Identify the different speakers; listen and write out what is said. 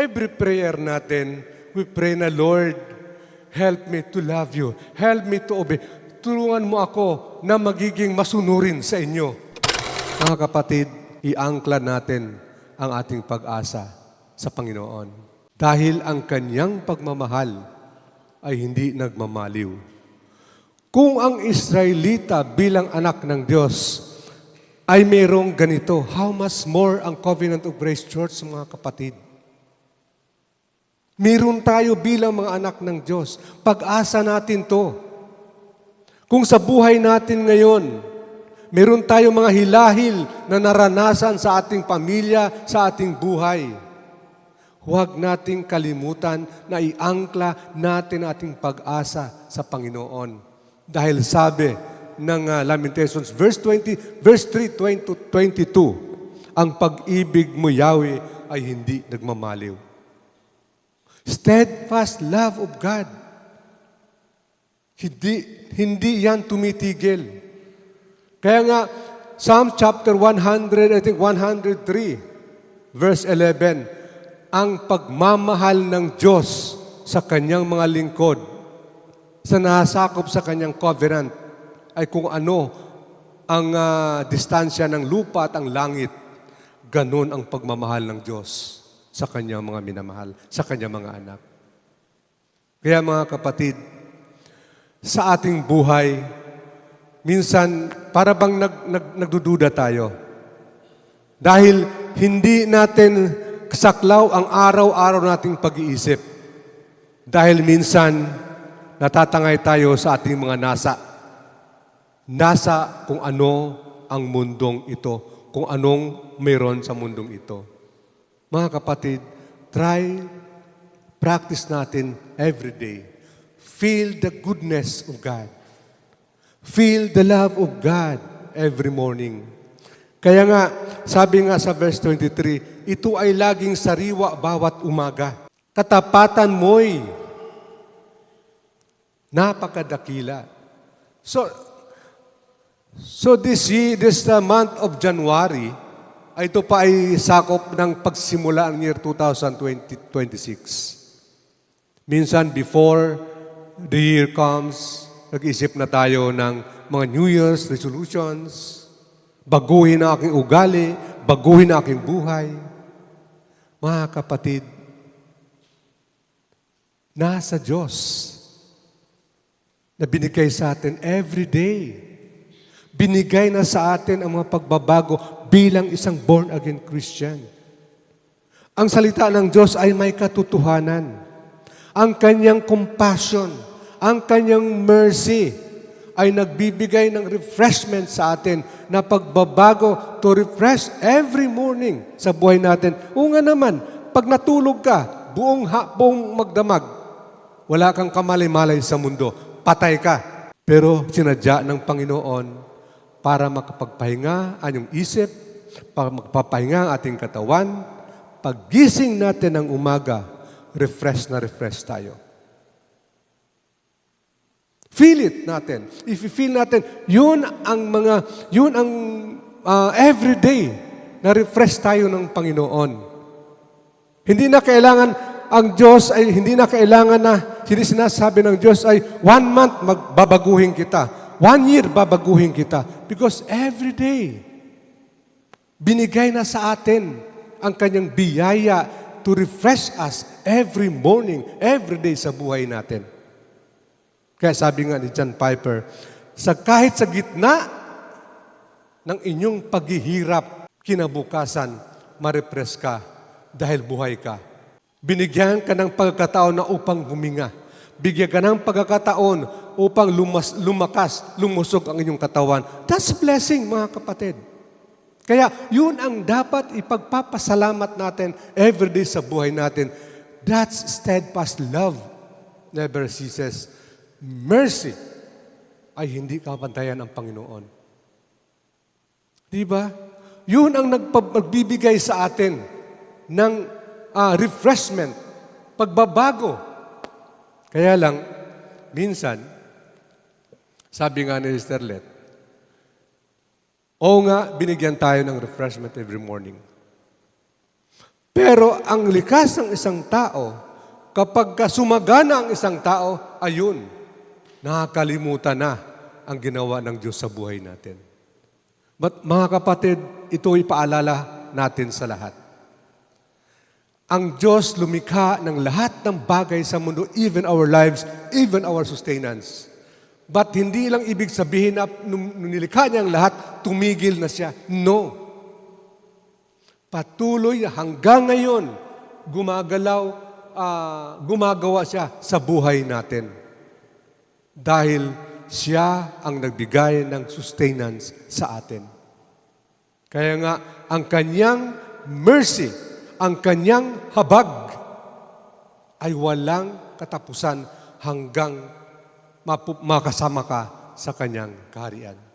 Speaker 1: every prayer natin, we pray na, Lord, help me to love you. Help me to obey. Tulungan mo ako na magiging masunurin sa inyo. Mga kapatid, iangkla natin ang ating pag-asa sa Panginoon. Dahil ang kanyang pagmamahal ay hindi nagmamaliw. Kung ang Israelita bilang anak ng Diyos ay mayroong ganito, how much more ang Covenant of Grace Church, mga kapatid? Meron tayo bilang mga anak ng Diyos. Pag-asa natin to. Kung sa buhay natin ngayon, meron tayo mga hilahil na naranasan sa ating pamilya, sa ating buhay. Huwag nating kalimutan na iangkla natin ating pag-asa sa Panginoon. Dahil sabi ng Lamentations, verse 3, 22, ang pag-ibig mo, Yahweh, ay hindi nagmamaliw. Steadfast love of God. Hindi yan tumitigil. Kaya nga, Psalm chapter 103, verse 11, ang pagmamahal ng Diyos sa kanyang mga lingkod, sa nasakop sa kanyang covenant, ay kung ano ang distansya ng lupa at ang langit, ganun ang pagmamahal ng Diyos sa kanyang mga minamahal, sa kanyang mga anak. Kaya mga kapatid, sa ating buhay, minsan para bang nagdududa tayo. Dahil hindi natin kasaklaw ang araw-araw nating pag-iisip. Dahil minsan natatangay tayo sa ating mga nasa. Nasa kung ano ang mundong ito, kung anong mayroon sa mundong ito. Mga kapatid, practice natin every day. Feel the goodness of God. Feel the love of God every morning. Kaya nga, sabi nga sa verse 23, ito ay laging sariwa bawat umaga. Katapatan mo'y napakadakila. So this month of January, ito pa ay sakop ng pagsimula ng year 2026. Minsan before the year comes, nag-isip na tayo ng mga New Year's resolutions, baguhin ang aking ugali, baguhin ang aking buhay. Mga kapatid, nasa Diyos na binigay sa atin every day. Binigay na sa atin ang mga pagbabago bilang isang born-again Christian. Ang salita ng Diyos ay may katotohanan. Ang kanyang compassion, ang kanyang mercy ay nagbibigay ng refreshment sa atin na pagbabago to refresh every morning sa buhay natin. O nga naman, pag natulog ka, buong magdamag, wala kang kamali-malay sa mundo, patay ka. Pero sinadya ng Panginoon para makapagpahinga ang iyong isip, para magpapahinga ang ating katawan, paggising natin ng umaga, refresh na refresh tayo. Feel it natin. If you feel natin, yun ang everyday na refresh tayo ng Panginoon. Hindi na kailangan ang Diyos ay hindi na kailangan na sinasabi ng Diyos ay 1 month magbabaguhin kita. 1 year babaguhin kita. Because every day, binigay na sa atin ang kanyang biyaya to refresh us every morning, every day sa buhay natin. Kaya sabi nga ni John Piper, kahit sa gitna ng inyong paghihirap, kinabukasan, ma-refresh ka dahil buhay ka. Binigyan ka ng pagkakataon na upang huminga. Bigyan ka ng pagkakataon upang lumusog ang inyong katawan. That's blessing, mga kapatid. Kaya yun ang dapat ipagpapasalamat natin everyday sa buhay natin. That's steadfast love. Never ceases. Mercy ay hindi kapantayan ng Panginoon. Diba? Yun ang nagbibigay sa atin ng refreshment, pagbabago. Kaya lang, minsan, sabi nga ni Sister Let, oo nga, binigyan tayo ng refreshment every morning. Pero ang likas ng isang tao, kapag sumagana ang isang tao, ayun, nakakalimutan na ang ginawa ng Diyos sa buhay natin. But mga kapatid, ito'y paalala natin sa lahat. Ang Diyos lumikha ng lahat ng bagay sa mundo, even our lives, even our sustenance. But hindi lang ibig sabihin na nung nilikha niya ang lahat, tumigil na siya. No. Patuloy hanggang ngayon, gumagawa siya sa buhay natin. Dahil siya ang nagbigay ng sustenance sa atin. Kaya nga, ang kanyang mercy, ang kanyang habag ay walang katapusan hanggang makasama ka sa kanyang kaharian.